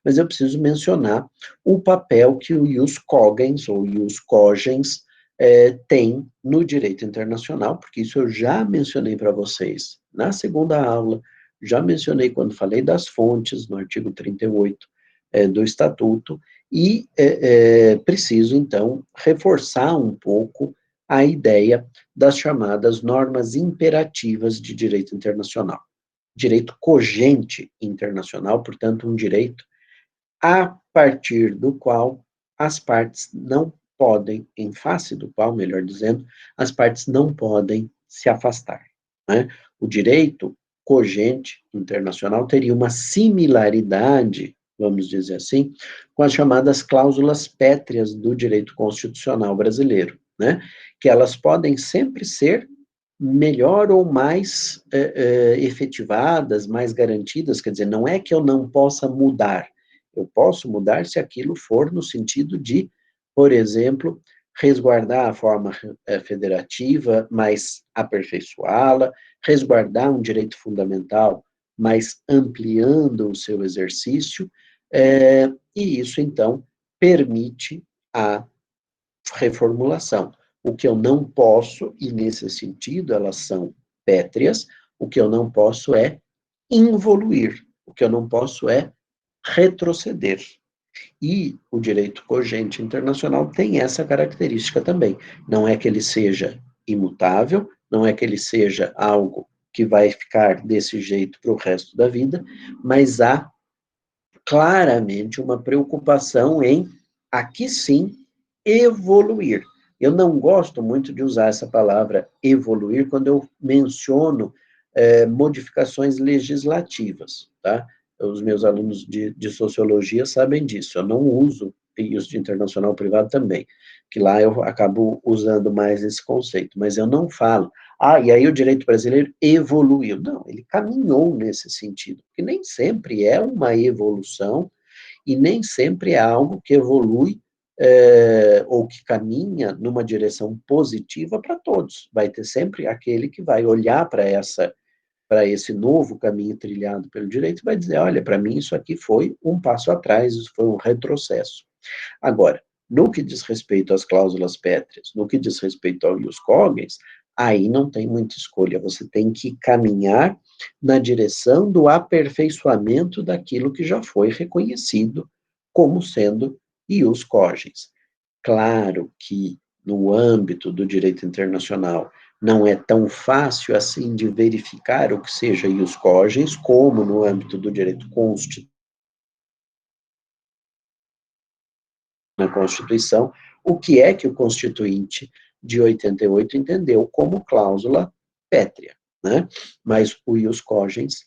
Mas eu preciso mencionar o papel que o ius cogens, ou ius cogens, tem no direito internacional, porque isso eu já mencionei para vocês na segunda aula, já mencionei quando falei das fontes, no artigo 38 do Estatuto, e preciso, então, reforçar um pouco a ideia das chamadas normas imperativas de direito internacional. Direito cogente internacional, portanto, um direito a partir do qual as partes não podem, em face do qual, melhor dizendo, as partes não podem se afastar, né? O direito cogente internacional teria uma similaridade, vamos dizer assim, com as chamadas cláusulas pétreas do direito constitucional brasileiro, né? Que elas podem sempre ser melhor ou mais efetivadas, mais garantidas, quer dizer, não é que eu não possa mudar, eu posso mudar se aquilo for no sentido de, por exemplo, resguardar a forma federativa, mas aperfeiçoá-la, resguardar um direito fundamental, mas ampliando o seu exercício, e isso, então, permite a reformulação. O que eu não posso, e nesse sentido elas são pétreas, o que eu não posso é involuir, o que eu não posso é retroceder. E o direito cogente internacional tem essa característica também. Não é que ele seja imutável, não é que ele seja algo que vai ficar desse jeito para o resto da vida, mas há claramente uma preocupação em, aqui sim, evoluir. Eu não gosto muito de usar essa palavra evoluir quando eu menciono modificações legislativas, tá? Os meus alunos de sociologia sabem disso, eu não uso, e os de internacional privado também, que lá eu acabo usando mais esse conceito, mas eu não falo, e aí o direito brasileiro evoluiu. Não, ele caminhou nesse sentido, que nem sempre é uma evolução, e nem sempre é algo que evolui ou que caminha numa direção positiva para todos. Vai ter sempre aquele que vai olhar para esse novo caminho trilhado pelo direito e vai dizer, olha, para mim isso aqui foi um passo atrás, isso foi um retrocesso. Agora, no que diz respeito às cláusulas pétreas, no que diz respeito ao ius cogens, aí não tem muita escolha, você tem que caminhar na direção do aperfeiçoamento daquilo que já foi reconhecido como sendo ius cogens. Claro que no âmbito do direito internacional não é tão fácil assim de verificar o que seja ius cogens, como no âmbito do direito constitucional, na Constituição, o que é que o Constituinte de 88 entendeu como cláusula pétrea, né? Mas o ius cogens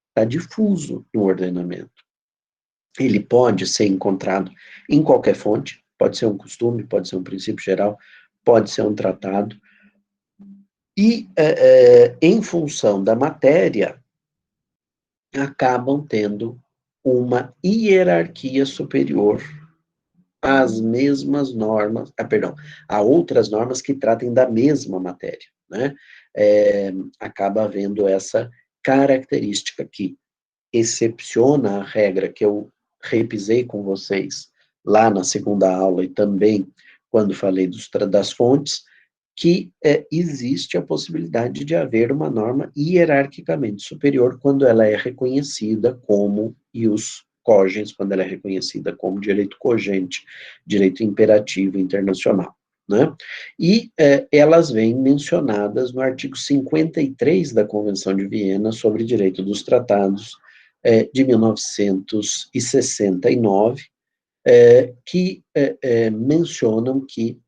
está difuso no ordenamento. Ele pode ser encontrado em qualquer fonte, pode ser um costume, pode ser um princípio geral, pode ser um tratado, e em função da matéria, acabam tendo uma hierarquia superior às mesmas normas, perdão, a outras normas que tratem da mesma matéria, né? Acaba havendo essa característica que excepciona a regra que eu repisei com vocês lá na segunda aula e também quando falei das fontes, que existe a possibilidade de haver uma norma hierarquicamente superior quando ela é reconhecida como ius cogens, quando ela é reconhecida como direito cogente, direito imperativo internacional, né? E elas vêm mencionadas no artigo 53 da Convenção de Viena sobre Direito dos Tratados de 1969, que mencionam que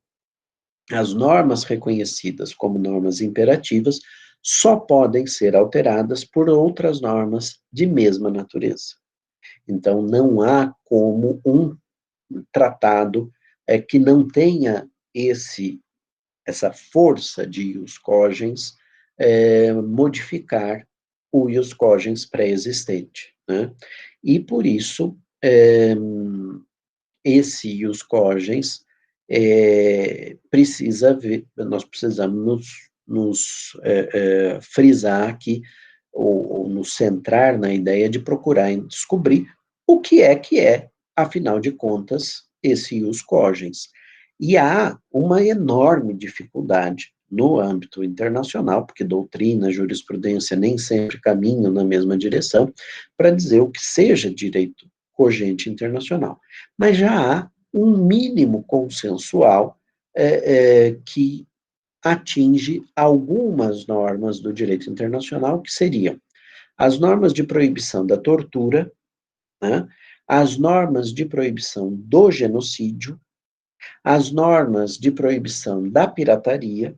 as normas reconhecidas como normas imperativas só podem ser alteradas por outras normas de mesma natureza. Então, não há como um tratado que não tenha essa força de ius cogens modificar o ius cogens pré-existente, né? E, por isso, esse ius cogens nós precisamos nos frisar aqui ou nos centrar na ideia de procurar descobrir o que é, afinal de contas, esse ius cogens. E há uma enorme dificuldade no âmbito internacional, porque doutrina, jurisprudência nem sempre caminham na mesma direção, para dizer o que seja direito cogente internacional. Mas já há um mínimo consensual que atinge algumas normas do direito internacional, que seriam as normas de proibição da tortura, né, as normas de proibição do genocídio, as normas de proibição da pirataria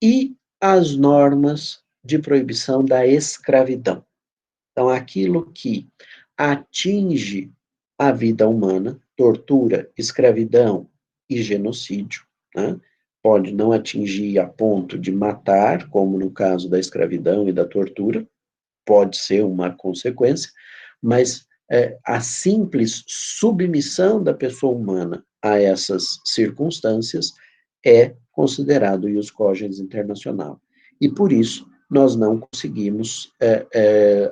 e as normas de proibição da escravidão. Então, aquilo que atinge a vida humana, tortura, escravidão e genocídio, né? Pode não atingir a ponto de matar, como no caso da escravidão e da tortura, pode ser uma consequência, mas a simples submissão da pessoa humana a essas circunstâncias é considerado ius cogens internacional. E por isso nós não conseguimos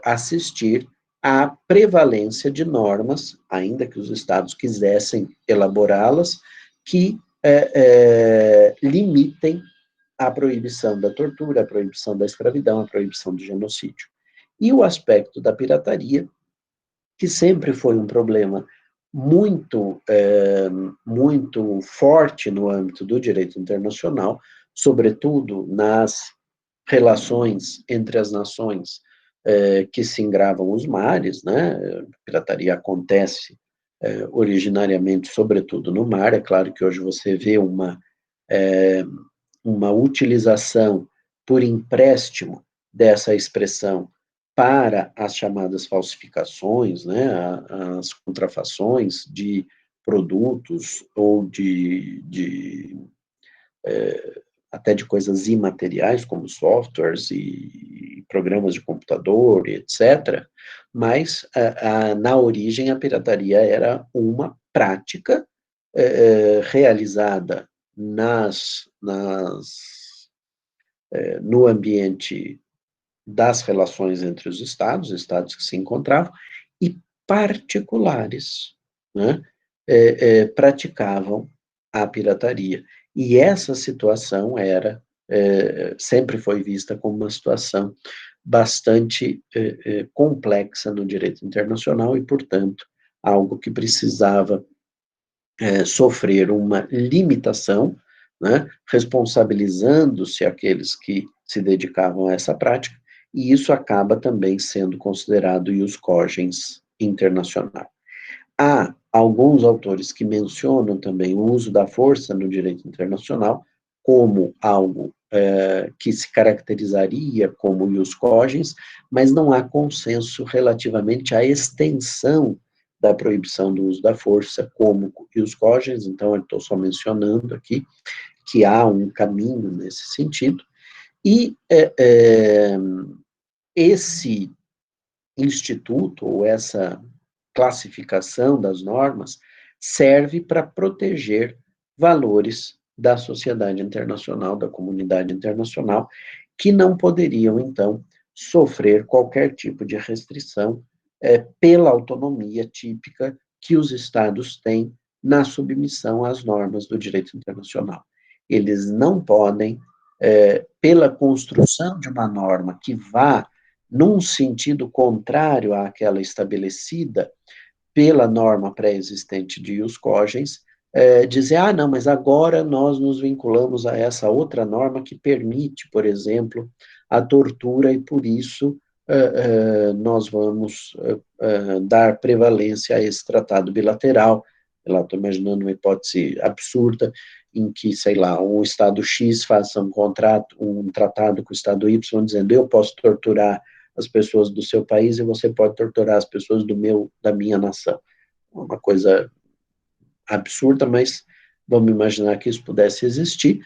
assistir à prevalência de normas, ainda que os estados quisessem elaborá-las, que limitem a proibição da tortura, a proibição da escravidão, a proibição do genocídio. E o aspecto da pirataria, que sempre foi um problema muito forte no âmbito do direito internacional, sobretudo nas relações entre as nações que se engravam os mares, né? A pirataria acontece originariamente, sobretudo no mar. É claro que hoje você vê uma utilização por empréstimo dessa expressão para as chamadas falsificações, né, as contrafações de produtos ou até de coisas imateriais, como softwares e programas de computador, etc. Mas, na origem, a pirataria era uma prática realizada no ambiente das relações entre os estados que se encontravam, e particulares, né, praticavam a pirataria. E essa situação sempre foi vista como uma situação bastante complexa no direito internacional e, portanto, algo que precisava sofrer uma limitação, né, responsabilizando-se aqueles que se dedicavam a essa prática, e isso acaba também sendo considerado ius cogens internacional. Há alguns autores que mencionam também o uso da força no direito internacional como algo que se caracterizaria como ius cogens, mas não há consenso relativamente à extensão da proibição do uso da força como ius cogens. Então, eu estou só mencionando aqui que há um caminho nesse sentido, e esse instituto, ou essa classificação das normas, serve para proteger valores da sociedade internacional, da comunidade internacional, que não poderiam, então, sofrer qualquer tipo de restrição pela autonomia típica que os estados têm na submissão às normas do direito internacional. Eles não podem, pela construção de uma norma que vá num sentido contrário àquela estabelecida pela norma pré-existente de ius cogens, dizer, não, mas agora nós nos vinculamos a essa outra norma que permite, por exemplo, a tortura, e por isso nós vamos dar prevalência a esse tratado bilateral. Sei lá, estou imaginando uma hipótese absurda em que, sei lá, um Estado X faça um tratado com o Estado Y, dizendo, eu posso torturar as pessoas do seu país e você pode torturar as pessoas da minha nação. Uma coisa absurda, mas vamos imaginar que isso pudesse existir.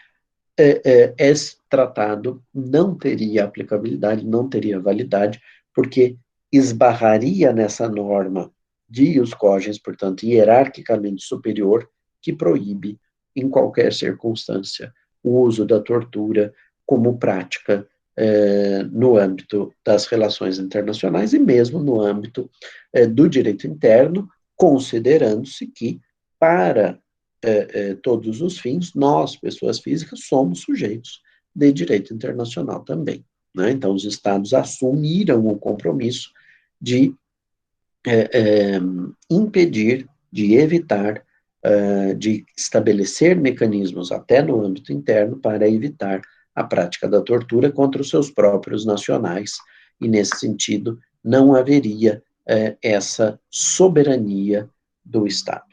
Esse tratado não teria aplicabilidade, não teria validade, porque esbarraria nessa norma de ius cogens, portanto, hierarquicamente superior, que proíbe, em qualquer circunstância, o uso da tortura como prática no âmbito das relações internacionais e mesmo no âmbito do direito interno, considerando-se que, para todos os fins, nós, pessoas físicas, somos sujeitos de direito internacional também. Né? Então, os Estados assumiram o compromisso de impedir, de evitar, de estabelecer mecanismos até no âmbito interno para evitar a prática da tortura contra os seus próprios nacionais, e nesse sentido não haveria essa soberania do Estado.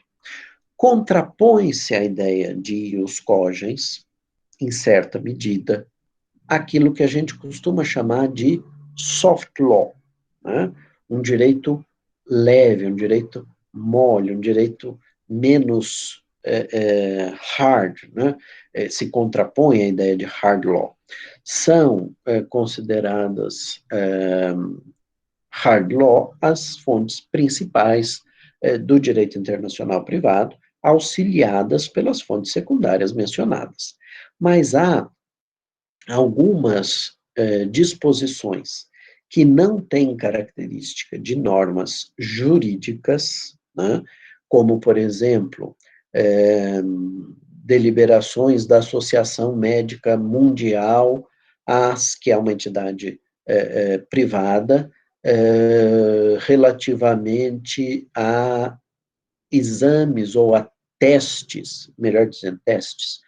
Contrapõe-se a ideia de ius cogens, em certa medida, aquilo que a gente costuma chamar de soft law, né? Um direito leve, um direito mole, um direito menos hard, né? Se contrapõe à ideia de hard law. São consideradas hard law as fontes principais do direito internacional privado, auxiliadas pelas fontes secundárias mencionadas. Mas há algumas disposições que não têm característica de normas jurídicas, né, como, por exemplo, deliberações da Associação Médica Mundial, que é uma entidade privada, relativamente a exames ou a testes, melhor dizendo, testes,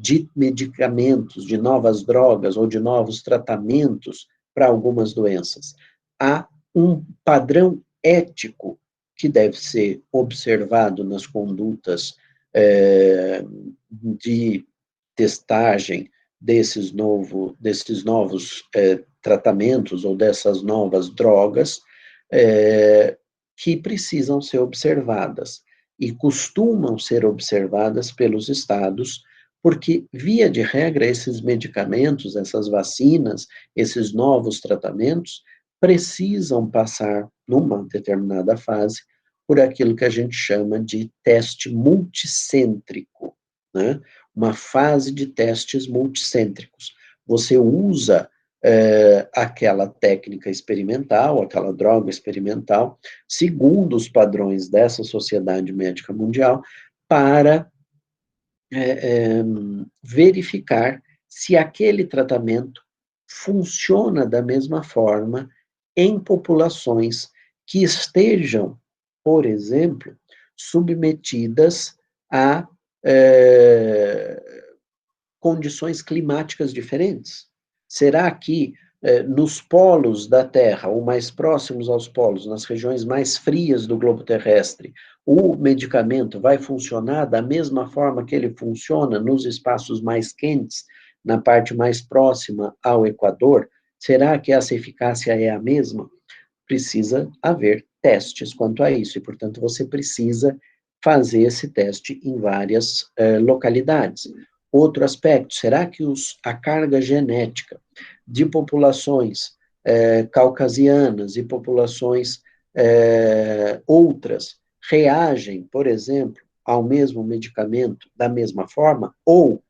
de medicamentos, de novas drogas ou de novos tratamentos para algumas doenças. Há um padrão ético que deve ser observado nas condutas de testagem desses novos tratamentos ou dessas novas drogas, que precisam ser observadas e costumam ser observadas pelos estados, porque, via de regra, esses medicamentos, essas vacinas, esses novos tratamentos, precisam passar, numa determinada fase, por aquilo que a gente chama de teste multicêntrico, né? Uma fase de testes multicêntricos. Você usa aquela técnica experimental, aquela droga experimental, segundo os padrões dessa Sociedade Médica Mundial, para verificar se aquele tratamento funciona da mesma forma em populações que estejam, por exemplo, submetidas a condições climáticas diferentes. Será que nos polos da Terra, ou mais próximos aos polos, nas regiões mais frias do globo terrestre, o medicamento vai funcionar da mesma forma que ele funciona nos espaços mais quentes, na parte mais próxima ao Equador? Será que essa eficácia é a mesma? Precisa haver testes quanto a isso, e, portanto, você precisa fazer esse teste em várias localidades. Outro aspecto, será que a carga genética de populações caucasianas e populações outras reagem, por exemplo, ao mesmo medicamento da mesma forma? Ou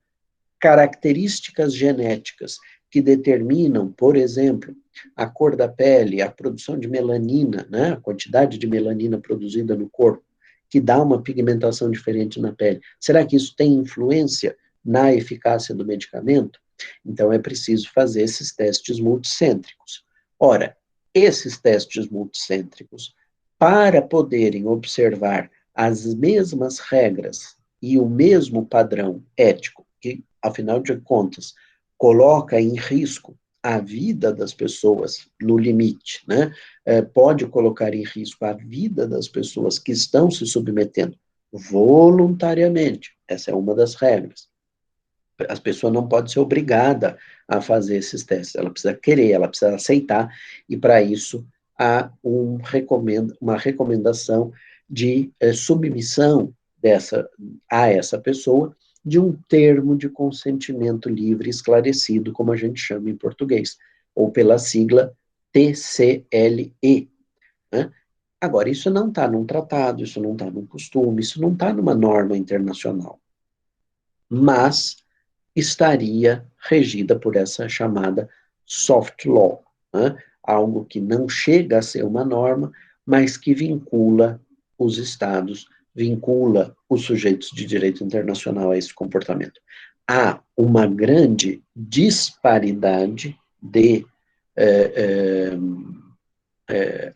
características genéticas que determinam, por exemplo, a cor da pele, a produção de melanina, né, a quantidade de melanina produzida no corpo, que dá uma pigmentação diferente na pele. Será que isso tem influência na eficácia do medicamento? Então, é preciso fazer esses testes multicêntricos. Ora, esses testes multicêntricos, para poderem observar as mesmas regras e o mesmo padrão ético, que, afinal de contas, coloca em risco a vida das pessoas no limite, né? Pode colocar em risco a vida das pessoas que estão se submetendo voluntariamente. Essa é uma das regras. A pessoa não pode ser obrigada a fazer esses testes, ela precisa querer, ela precisa aceitar, e para isso há uma recomendação de submissão a essa pessoa de um termo de consentimento livre esclarecido, como a gente chama em português, ou pela sigla TCLE. Né? Agora, isso não está num tratado, isso não está num costume, isso não está numa norma internacional, mas estaria regida por essa chamada soft law, né? Algo que não chega a ser uma norma, mas que vincula os estados, vincula os sujeitos de direito internacional a esse comportamento. Há uma grande disparidade de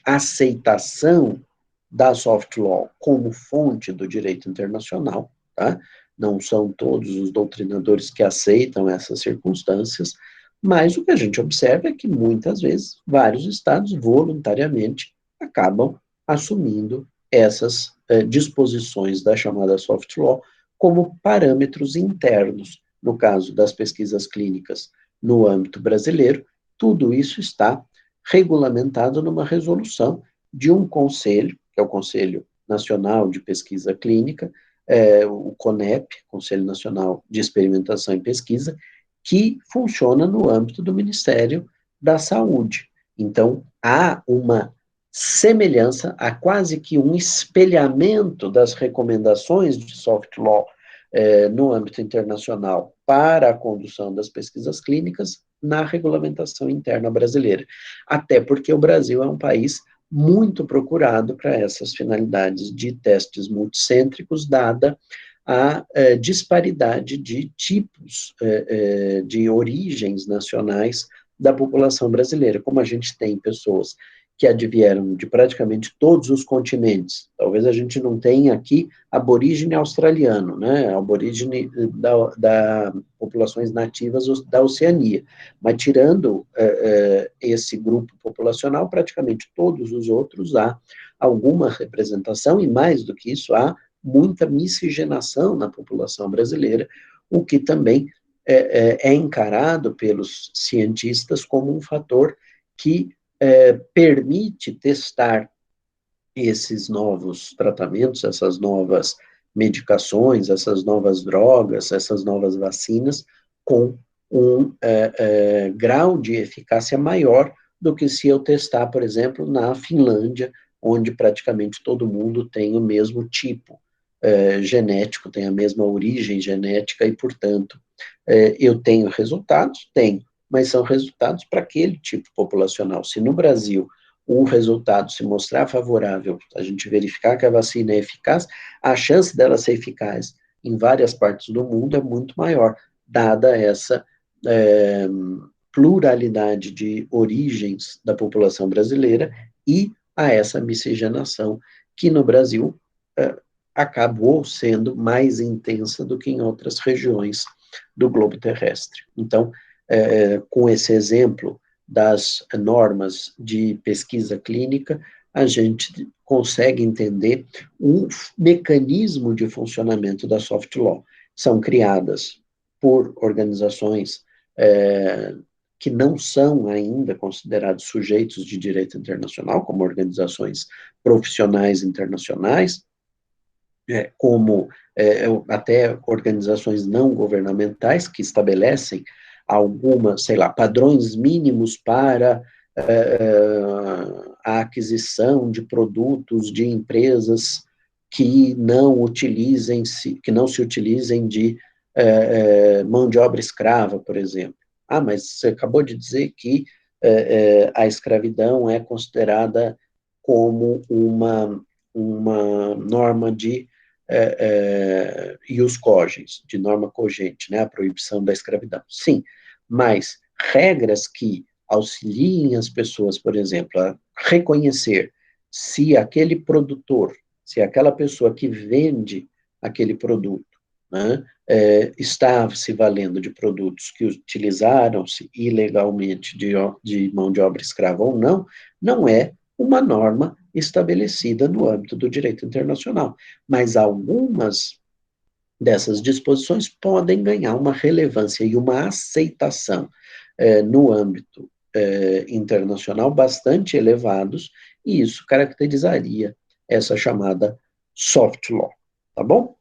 aceitação da soft law como fonte do direito internacional, tá? Não são todos os doutrinadores que aceitam essas circunstâncias, mas o que a gente observa é que muitas vezes vários estados voluntariamente acabam assumindo essas disposições da chamada soft law como parâmetros internos. No caso das pesquisas clínicas no âmbito brasileiro, tudo isso está regulamentado numa resolução de um conselho, que é o Conselho Nacional de Pesquisa Clínica, o CONEP, Conselho Nacional de Experimentação e Pesquisa, que funciona no âmbito do Ministério da Saúde. Então, há uma semelhança, há quase que um espelhamento das recomendações de soft law no âmbito internacional para a condução das pesquisas clínicas na regulamentação interna brasileira. Até porque o Brasil é um país muito procurado para essas finalidades de testes multicêntricos, dada a disparidade de tipos de origens nacionais da população brasileira. Como a gente tem pessoas que advieram de praticamente todos os continentes, talvez a gente não tenha aqui aborígene australiano, né, aborígene da populações nativas da Oceania, mas tirando esse grupo populacional, praticamente todos os outros há alguma representação, e mais do que isso, há muita miscigenação na população brasileira, o que também é encarado pelos cientistas como um fator que permite testar esses novos tratamentos, essas novas medicações, essas novas drogas, essas novas vacinas, com um grau de eficácia maior do que se eu testar, por exemplo, na Finlândia, onde praticamente todo mundo tem o mesmo tipo genético, tem a mesma origem genética e, portanto, eu tenho resultados? Tenho, mas são resultados para aquele tipo populacional. Se no Brasil o resultado se mostrar favorável, a gente verificar que a vacina é eficaz, a chance dela ser eficaz em várias partes do mundo é muito maior, dada essa pluralidade de origens da população brasileira e a essa miscigenação que no Brasil acabou sendo mais intensa do que em outras regiões do globo terrestre. Então, com esse exemplo das normas de pesquisa clínica, a gente consegue entender um mecanismo de funcionamento da soft law. São criadas por organizações que não são ainda considerados sujeitos de direito internacional, como organizações profissionais internacionais, como até organizações não governamentais que estabelecem algumas, sei lá, padrões mínimos para a aquisição de produtos de empresas que não que não se utilizem de mão de obra escrava, por exemplo. Ah, mas você acabou de dizer que a escravidão é considerada como uma norma de ius cogens, de norma cogente, né, a proibição da escravidão. Sim, mas regras que auxiliem as pessoas, por exemplo, a reconhecer se aquele produtor, se aquela pessoa que vende aquele produto, né, está se valendo de produtos que utilizaram-se ilegalmente de mão de obra escrava ou não, não é uma norma estabelecida no âmbito do direito internacional. Mas algumas dessas disposições podem ganhar uma relevância e uma aceitação no âmbito internacional bastante elevados, e isso caracterizaria essa chamada soft law, tá bom?